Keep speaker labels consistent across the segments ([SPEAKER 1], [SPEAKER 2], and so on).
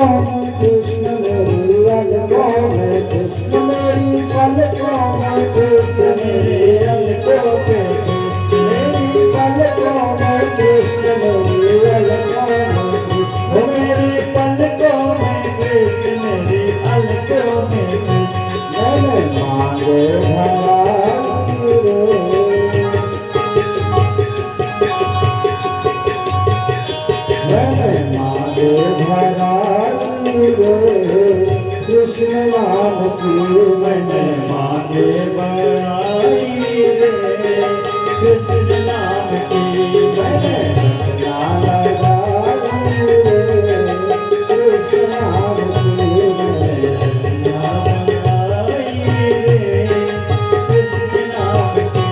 [SPEAKER 1] में कृष्ण मेरी अलगों में कृष्ण मेरी पलकों में कृष्ण मेरी अलगों में मेरी पलकों में कृष्ण मेरी अलगों में कृष्ण मेरी पलकों में कृष्ण मेरी अलगों में कृष्ण मैंने मांगे भगवान मैंने मांगे भगवान कृष्ण नाम की मैंने मांगे बड़ाई रे कृष्ण नाम की मैंने रचना लगाई रे कृष्ण नाम की मैंने रचना लगाई रे कृष्ण नाम की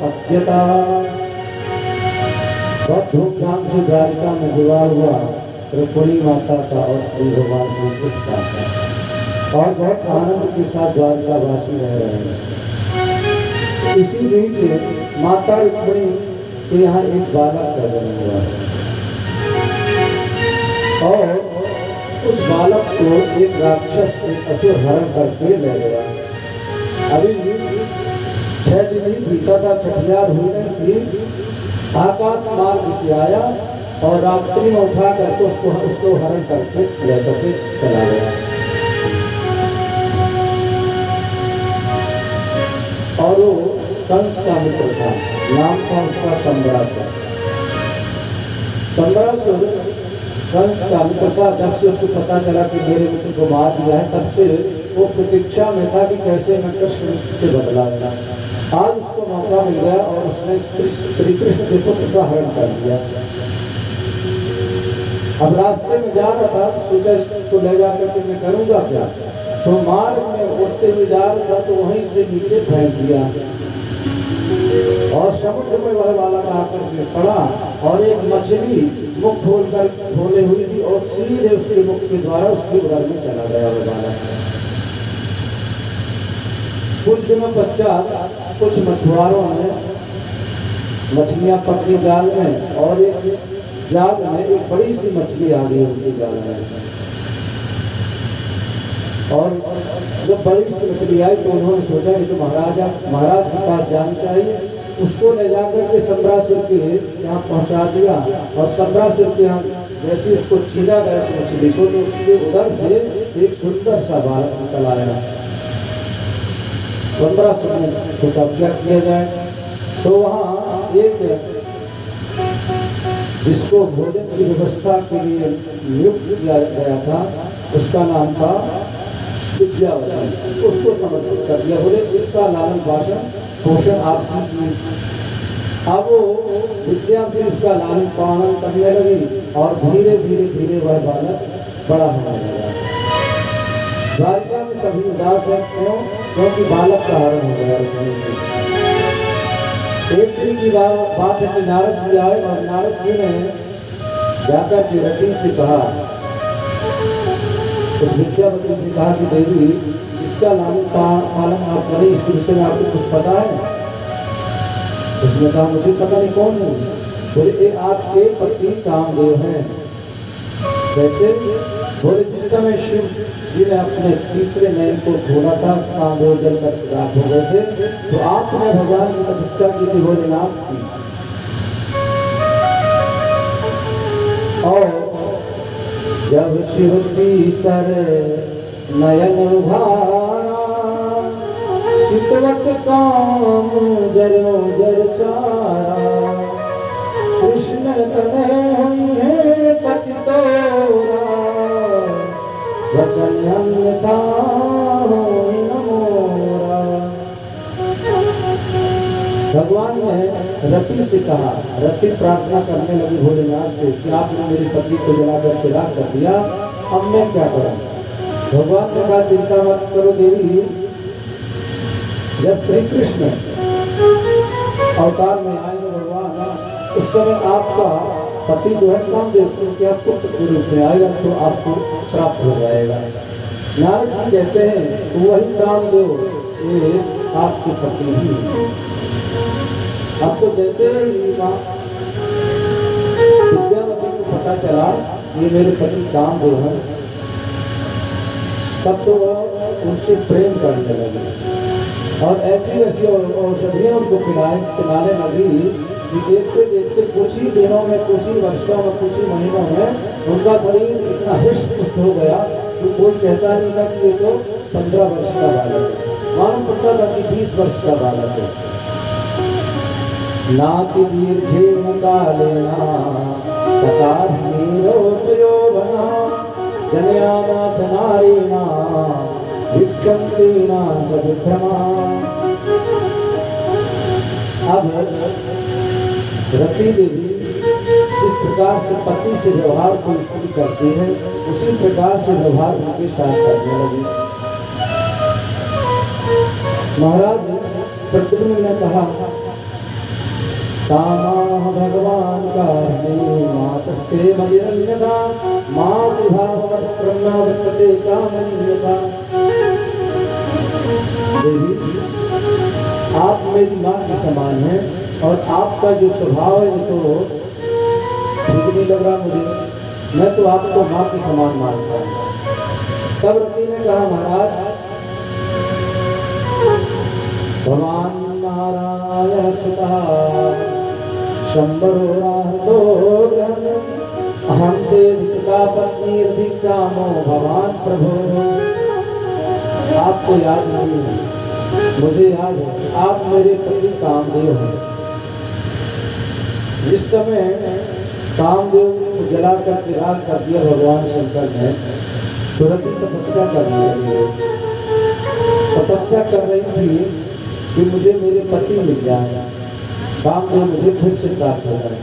[SPEAKER 1] अपत्यता। बहुत धूमधाम से द्वारिका में विवाह हुआ रुक्मिणी माता का और श्री भगवान श्री कृष्ण का, और बहुत आनंद के साथ द्वारिकावासी रह रहे हैं। इसी बीच माता रुक्मिणी के यहाँ एक बालक का जन्म हुआ और उस बालक को एक राक्षस एक असुर हरण करके ले गया। अभी 6 दिन ही बीता था, छठियार हुई नहीं थी, आकाश मार्ग से आया और रात्रि में उठा करके उसको हरण करके लेकर के चला गया। और वो कंस का मित्र था, नाम था उसका संबरासुर। संबरासुर कंस का मित्र था। जब से उसको पता चला कि मेरे मित्र को मार दिया है, तब से वो प्रतीक्षा में था कि कैसे मैं कृष्ण से बदला लेना। आज उसको मौका मिल गया और उसने श्री कृष्ण के पुत्र का हरण कर दिया। अब रास्ते में जा रहा था, सोचा इसको ले जाकर के मैं करूंगा क्या, तो मार्ग में उड़ते हुए जा रहा था तो वहीं से नीचे फेंक दिया और समुद्र में वह बालक आकर के पड़ा और एक मछली मुख खोले हुई थी और सीधे उसके मुख के द्वारा उसके उदर में चला गया वह बालक। कुछ दिनों पश्चात कुछ मछुआरों ने मछलियां पकड़ी जाल में, और एक जाल में एक बड़ी सी मछली आ गई उनकी जाल में, और जब बड़ी सी मछली आई तो उन्होंने सोचा कि तो महाराज के पास जाना चाहिए। उसको ले जाकर के संबरासुर के यहाँ पहुंचा दिया और संबरासुर के यहाँ जैसे उसको छीना गया उस मछली को, तो उसके उधर से एक सुंदर सा बालक निकल आया। संबरासुर ने सोचा क्या किया जाए, तो वहाँ एक जिसको भोजन की व्यवस्था के लिए नियुक्त किया गया था, उसका नाम था विद्यावती, उसको समर्पित कर दिया। बोले इसका लालन पोषण आप कीजिए। अब वो विद्यावती उसका लालन पालन करने लगी और धीरे धीरे वह बालक बड़ा होने लगा। द्वारिका में सभी उदास है, क्योंकि बालक का हरण हो गया। एक दिन की बात है कि नारद जी आए और नारद जी ने जाकर के रति से कहा, उस विद्यावती से कहा कि देवी जिसका लालन पालन आप करें इसके विषय में आपको कुछ पता है? उसने कहा मुझे पता नहीं, कौन है? बोले ये आपके पति कामदेव हैं। कैसे? बोले जिस समय शिव जी ने अपने तीसरे नयन को खोला था, कामदेव जल कर रात हो गए थे, तो आपने भगवान की तपस्या की थी भोलेनाथ की, और जब शिव तीसर नयन उभारा चितवत काम जरो जर चारा, कृष्ण तने हुई है पति तोरा, वचन अन्यथा होई न मोरा। भगवान ने रति से कहा, रति प्रार्थना करने लगी भोलेनाथ से कि आपने मेरे पति को जला करके राख कर दिया, अब मैं क्या करूं? भगवान ने कहा चिंता मत करो देवी, जब श्री कृष्ण अवतार में आएंगे भगवान, उस समय आपका पति जो है कामदेव क्या पुत्र के रूप में आएगा तो आपको प्राप्त हो जाएगा। नारद जी कहते हैं वही कामदेव ये आपके पति ही। अब तो जैसे विद्यावती को पता चला ये मेरे पति कामदेव है, तब तो वह उनसे प्रेम करने लगे और ऐसी ऐसी औषधियाँ उनको पिलाने लगी कि देखते देखते कुछ ही दिनों में, कुछ ही वर्षों में, कुछ ही महीनों में उनका शरीर इतना हृष्ट पुष्ट हो गया कि कोई कहता नहीं था कि ये तो 15 वर्ष का बालक है, मालूम पड़ता था कि 20 वर्ष का बालक है। नाति दीर्घेन कालेना सकाधीरोपयोगना जनयामास नारीणा विक्षन्तीना च विभ्रमा। अब रति देवी जिस प्रकार से पति से व्यवहार को स्त्री करती है, उसी प्रकार से व्यवहार उनके साथ करने लगी। महाराज प्रद्युम्न ने कहा कामाः भगवान् कारणे मातस्ते मदिरन्यथा मातृभाववत्प्रज्ञा वर्तते कामन्यथा। देवी, आप मेरी माँ के समान हैं और आपका जो स्वभाव है वो तो ठीक नहीं लग रहा मुझे, मैं तो आपको माँ के समान मानता हूँ। तब रति ने कहा, महाराज भगवान नारायण सुतः शंबरो राहतो ग्रहण अहं ते धिक्का पत्नी धिक्कामो भगवान प्रभो। आपको याद नहीं है, मुझे याद है, आप मेरे पति कामदेव हैं। जिस समय कामदेव को जलाकर विराग कर दिया भगवान शंकर ने, तो रति तपस्या करने लगी। तपस्या कर रही थी कि मुझे मेरे पति मिल जाए, कामदेव मुझे फिर से प्राप्त हो जाए।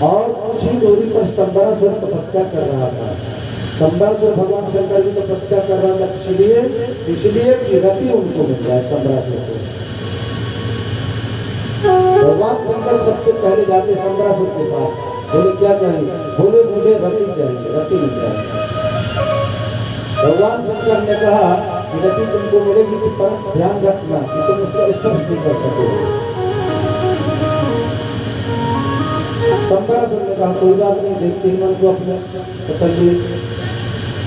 [SPEAKER 1] और कुछ ही दूरी पर संबरासुर तपस्या कर रहा था। संबरासुर भगवान शंकर की तपस्या कर रहा था, इसलिए कि रति उनको मिल जाए संबरासुर को। भगवान शंकर सबसे पहले जाते संबरासुर के पास, बोले क्या चाहिए? बोले मुझे रति चाहिए, रति मिल जाए। भगवान शंकर ने कहा कि रति तुमको मिलेगी तो पर ध्यान रखना कि तुम उसका स्पर्श नहीं कर सकोगे। संबरासुर ने कहा कोई बात नहीं, देखते ही मन को अपने तसल्ली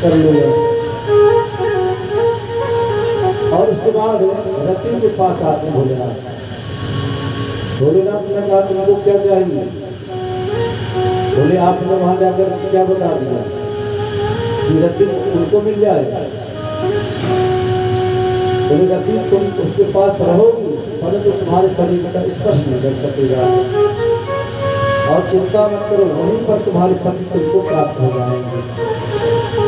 [SPEAKER 1] कर लूंगा। और उसके बाद रति के पास आते भोलेनाथ। भोलेनाथ ने कहा तुमको क्या चाहिए? बोले आपने वहां जाकर क्या बता दिया कि रति उनको मिल जाए। बोले रति तुम उसके पास रहोगी परंतु तुम्हारे शरीर का स्पर्श नहीं कर सकेगा, और चिंता मत करो, वहीं पर तुम्हारे पति तुमको प्राप्त हो जाएंगे।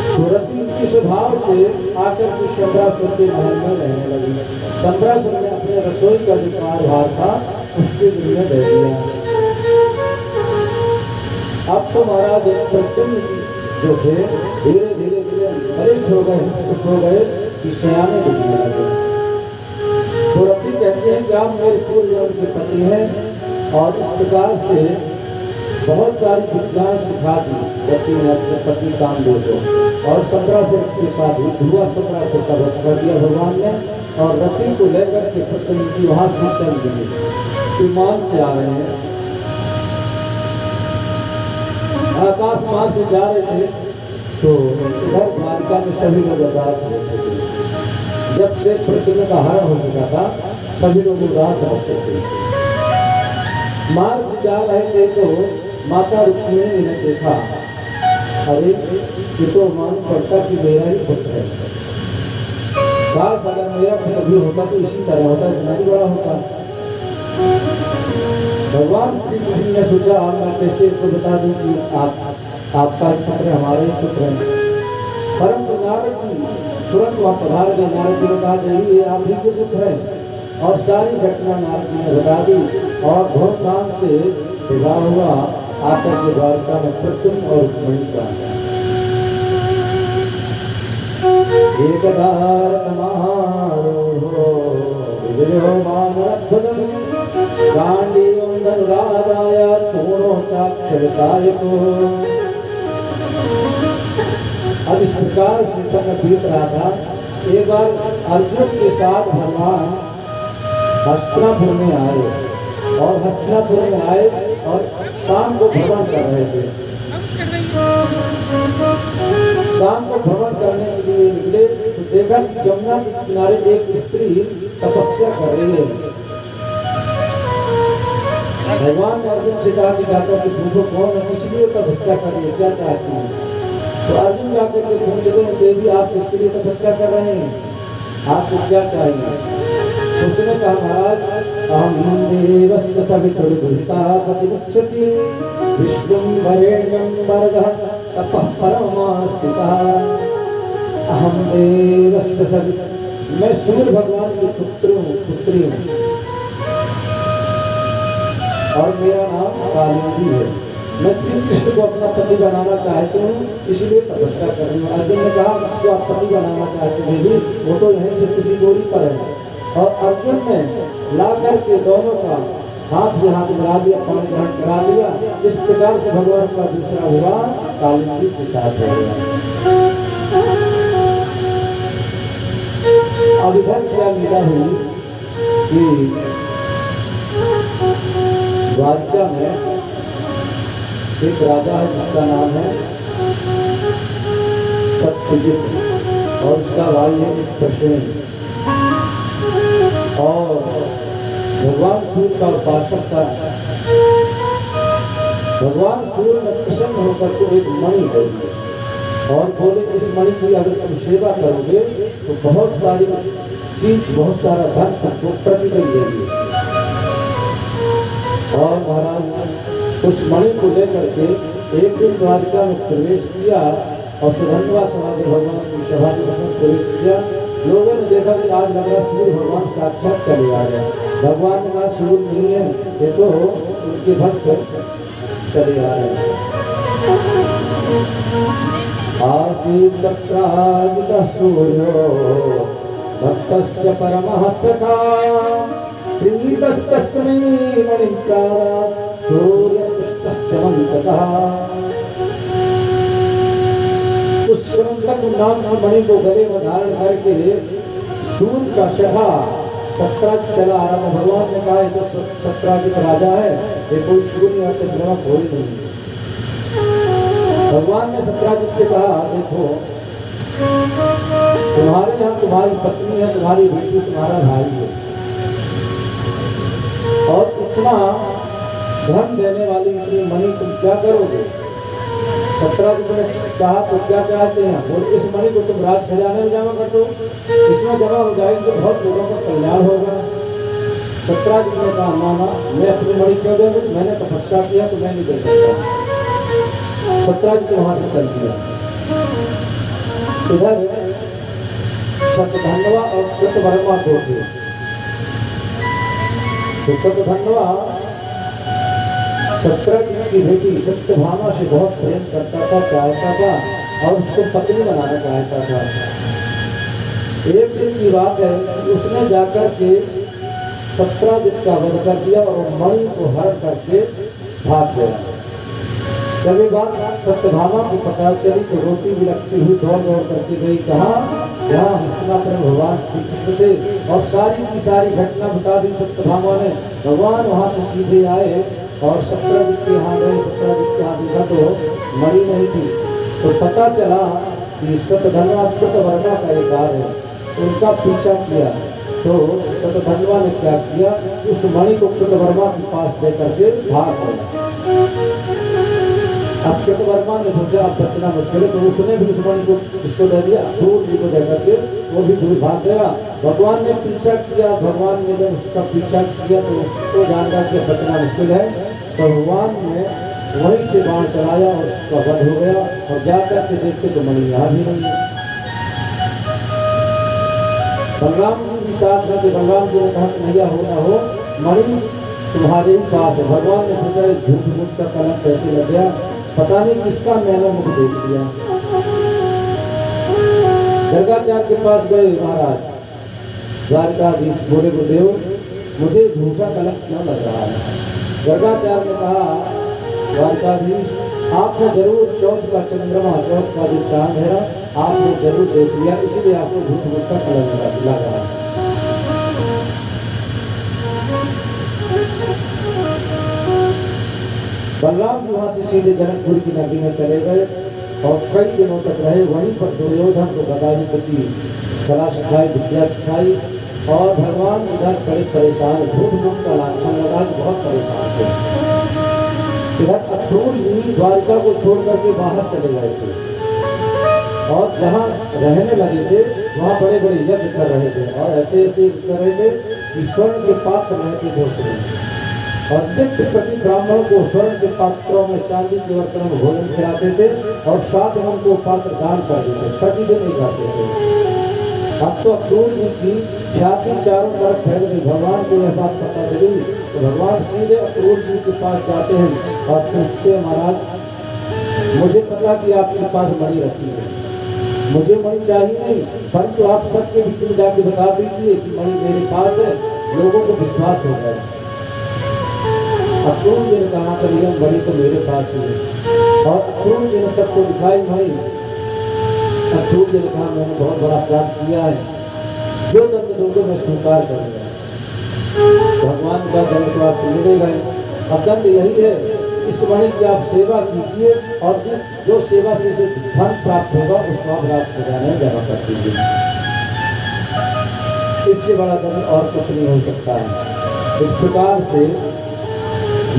[SPEAKER 1] तो रति के स्वभाव से आकर के संबरासुर के महल में रहने लगी। संबरासुर ने अपने रसोई का जो कार्यभार था उसके दिल में दे दिया। अब तो महाराज प्रद्युम्न जो थे धीरे धीरे वरिष्ठ हो गए, पुष्ट हो गए कि सयाने दिखने लगे। तो रति कहते हैं कि आप मेरे पूर्व जन्म के पति हैं, और इस प्रकार से बहुत सारी विद्याएं सिखा दी रति ने अपने पति कामदेव को। और संबरासुर के साथ ध्रुवा संबरासुर का वध कर दिया भगवान ने, और रति को लेकर के प्रद्युम्न की वहां से चल गए, विमान से आ रहे हैं, आकाश मार्ग से जा रहे थे। तो इधर द्वारिका में सभी लोग उदास रहते थे। जब से प्रद्युम्न का हरण हो चुका था सभी लोग उदास रहते थे। मार्ग से जा रहे थे तो माता रुक्मिणी ने देखा, अरे ये तो मालूम पड़ता कि मेरा ही पुत्र है। काश अगर मेरा पुत्र भी होता तो इसी तरह होता, इतना ही बड़ा होता। भगवान श्री कृष्ण ने सोचा मैं कैसे इसको बता दूं कि आपका पुत्र हमारे ही पुत्र है। परंतु नारद जी तुरंत वहाँ पधार गए। नारद जी ने कहा नहीं ये आप ही के पुत्र है, और सारी घटना नारद जी ने बता दी। और धूमधाम से विवाह हुआ आकर के द्वारका में प्रद्युम्न और रुक्मिणी का। एकदार समारोहो विजयो मामरद्भुतम् गांडीवं धनुरादाय पूर्णो चाक्षरसायको। अब इस प्रकार से समय बीत रहा था। एक बार अर्जुन के साथ भगवान हस्तिनापुर में आए, और हस्तिनापुर में आए और शाम को भ्रमण कर रहे थे। शाम को भ्रमण करने के लिए निकले तो देखा कि जमुना के किनारे एक स्त्री तपस्या कर रही है। भगवान ने अर्जुन से कहा कि जाकर के पूछो कौन है, इसलिए तपस्या कर रही है, क्या चाहती है? तो अर्जुन जाकर के पूछ रहे हैं देवी आप किसके लिए तपस्या कर रहे हैं, आपको क्या चाहिए? उसने कहा महाराज अहम देवस्य सवितुर्गुहिता पतिमुच्यते विष्णुं वरेण्यं वरदः तपः परमास्तितः। अहम देवस्य सवितुर्, मैं सूर्य भगवान की पुत्री हूँ, और मेरा नाम कालिंदी है। मैं श्री कृष्ण को अपना पति बनाना चाहती हूँ, इसलिए तपस्या कर रही हूँ। अर्जुन ने कहा इसको आप पति बनाना चाहते हैं, वो तो यहीं से किसी दूरी पर है। और अर्जुन ने ला करके दोनों का हाथ से हाथ मिला दिया, पानी ग्रहण करा दिया। इस प्रकार से भगवान का दूसरा विवाह कालिंदी के साथ हो गया। अब इधर क्या लीला हुई कि द्वारका में एक राजा है जिसका नाम है सत्यजित, और उसका भाई है प्रसेन, और भगवान सूर्य का उपासक था। भगवान सूर्य ने प्रसन्न होकर को एक मणि दे दी और बोले इस मणि की अगर तुम सेवा करोगे तो बहुत सारी चीज, बहुत सारा धन तुमको प्रतिदिन देगी। और महाराज उस मणि को लेकर के एक दिन द्वारका में प्रवेश किया और सुधन्वा समाधि भगवान की सभा में उसमें प्रवेश किया। लोगों ने देखा कि आज लग रहा सूर्य भगवान साक्षात चले आ गए। भगवान ने कहा सूर्य नहीं है, ये तो उनके भक्त चले आ रहे हैं। आसीत् सत्राजितः सूर्यो भक्तस्य परमः सखा प्रीतस्तस्मै मणिप्राणात् सूर्यपुष्पस्य मन्तकः। उस समंतक नाम की मणि को गले में धारण करके सूर्य का सखा सत्राजित चला आ रहा। भगवान ने कहा तो सत्राजित राजा है, ये कोई सूर्य और चंद्रमा कोई नहीं। भगवान ने सत्राजित से कहा देखो तुम्हारे यहाँ तुम्हारी पत्नी है, तुम्हारी बेटी, तुम्हारा भाई है, और इतना धन देने वाली इतनी मणि तुम क्या करोगे? सत्राजित ने कहा तो क्या चाहते हैं? और इस मणि को तुम राज खजाने में जमा कर दो, इसमें जमा हो जाएगी तो बहुत लोगों का कल्याण होगा। सत्राजित ने कहा मामा मैं अपनी मणि क्यों दे दूं, मैंने तपस्या किया तो मैं नहीं दे सकता। सत्राजित वहां से चल दिया। इधर सतधन्वा और कृतवर्मा दो थे। तो सतधन्वा सत्राजित की बेटी सत्यभामा से बहुत प्रेम करता था, चाहता था और उसको पत्नी बनाना चाहता था। एक दिन की बात है कि उसने जाकर के सत्राजित का वध कर दिया और मणि को हरण करके भाग गया। जब ये बात सत्यभामा को पता चली तो रोटी भी लगती हुई दौड़ दौड़ करके गई। कहाँ? यहाँ हस्तिनापुर में भगवान श्री कृष्ण थे और सारी की सारी घटना बता दी सत्यभामा ने। भगवान वहाँ से सीधे आए और सत्राजित के यहाँ गए। सत्राजित के यहाँ देखा तो मणि नहीं थी, तो पता चला कि सतधन्वा कृतवर्मा का एक कार है। उनका पीछा किया तो सतधन्वा ने क्या किया, उस मणि को कृतवर्मा के पास लेकर के भाग गया। अब कृतवर्मा ने सोचा अब बचना मुश्किल है, तो उसने भी उस मणि को इसको दे दिया, क्रूर जी को दे करके वो भी दूर भाग गया। भगवान ने पीछा किया, भगवान ने जब उसका पीछा किया तो उसको जान रहा कि बचना मुश्किल है, तो भगवान ने वहीं से बाण चलाया और उसका वध हो गया। और जाकर के देखते तो मणि यहाँ भी नहीं है। बलराम जी के साथ में तो बलराम जी ने कहा कि नैया हो ना हो, मणि तुम्हारे ही पास है। भगवान ने सोचा झूठ मूठ का कलंक कैसे लग गया, पता नहीं किसका मैंने मुख देख लिया। गर्गाचार्य के पास गए महाराज, द्वारकाधीश बोले गुरुदेव मुझे झूठा कलंक क्यों लग रहा है? गर्गाचार्य ने कहा द्वारकाधीश आपने जरूर चौथ का चंद्रमा, चौथ का जो चांद है आपने जरूर देख लिया, इसीलिए आपको झूठ मूठ का कलंक लग रहा है। बलराम जी वहां से सीधे जनकपुर की नगरी में चले गए और कई दिनों तक रहे। वहीं पर दुर्योधन को गदायुद्ध की कला सिखाई, विद्या सिखाई और भगवान इधर बड़े परेशान, झूठ मूठ का लांछन लगा, बहुत परेशान थे। इधर अक्रूर जी द्वारका को छोड़ करके बाहर चले गए थे और जहाँ रहने लगे थे वहाँ बड़े बड़े यज्ञ कर रहे थे और ऐसे ऐसे कर रहे थे कि स्वर्ण के पात्र रहते थे उसमें, और नित्य प्रति ब्राह्मणों को स्वर्ण के पात्रों में, चांदी के बर्तनों में भोजन खिलाते थे और साथ में उनको पात्र दान कर देते, प्रतिदिन नहीं करते थे। अब तो अक्रूर जी की ख्याति चारों तरफ फैल गई। भगवान को यह बात पता चली तो भगवान सीधे अक्रूर जी के पास जाते हैं और पूछते हैं महाराज मुझे पता कि आपके पास मणि रखी है, मुझे मणि चाहिए नहीं, परंतु आप सबके बीच में जाके बता दीजिए कि मणि मेरे पास है, लोगों को विश्वास हो जाए। अक्रूर जी ने कहा करियम बड़ी तो मेरे पास ही है। और अक्रूर जी ने सबको दिखाई भाई। अक्रूर जी ने कहा मैंने बहुत बड़ा अपराध किया है, जो दंड दोगे मैं स्वीकार करूंगा। भगवान का दंड तो आप मिले गए, अब दंड यही है इस मणि की आप सेवा कीजिए और जो सेवा से धन प्राप्त होगा उसको आप रात सजाने जमा कर दीजिए। इससे बड़ा दंड और कुछ नहीं हो सकता है। इस प्रकार से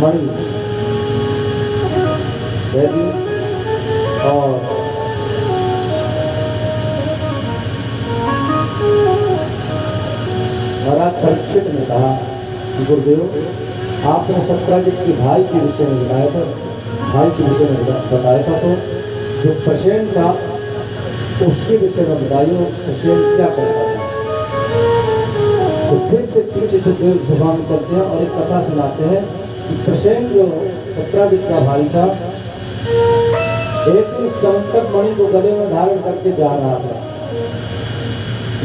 [SPEAKER 1] मणि दे दी और महाराज परीक्षित ने कहा कि गुरुदेव आपने सत्यजित के भाई के विषय में बताया था, भाई के विषय में बताया था, तो जो प्रसेन था उसके विषय में बताइए प्रसेन क्या करता था। तो फिर से पीछे से देव सभा में चलते हैं और एक कथा सुनाते हैं कि प्रसेन जो सत्यजित का भाई था एक दिन संकट मणि को गले में धारण करके जा रहा था।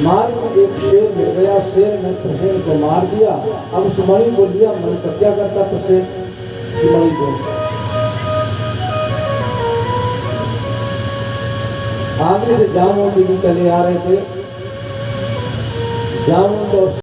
[SPEAKER 1] मार्ग में एक शेर मिल गया, शेर ने प्रसेन को मार दिया। अब उस मणि को लिया, मणि का क्या करता प्रसेन की मणि को आगे से जामुन जी भी चले आ रहे थे। जामुन तो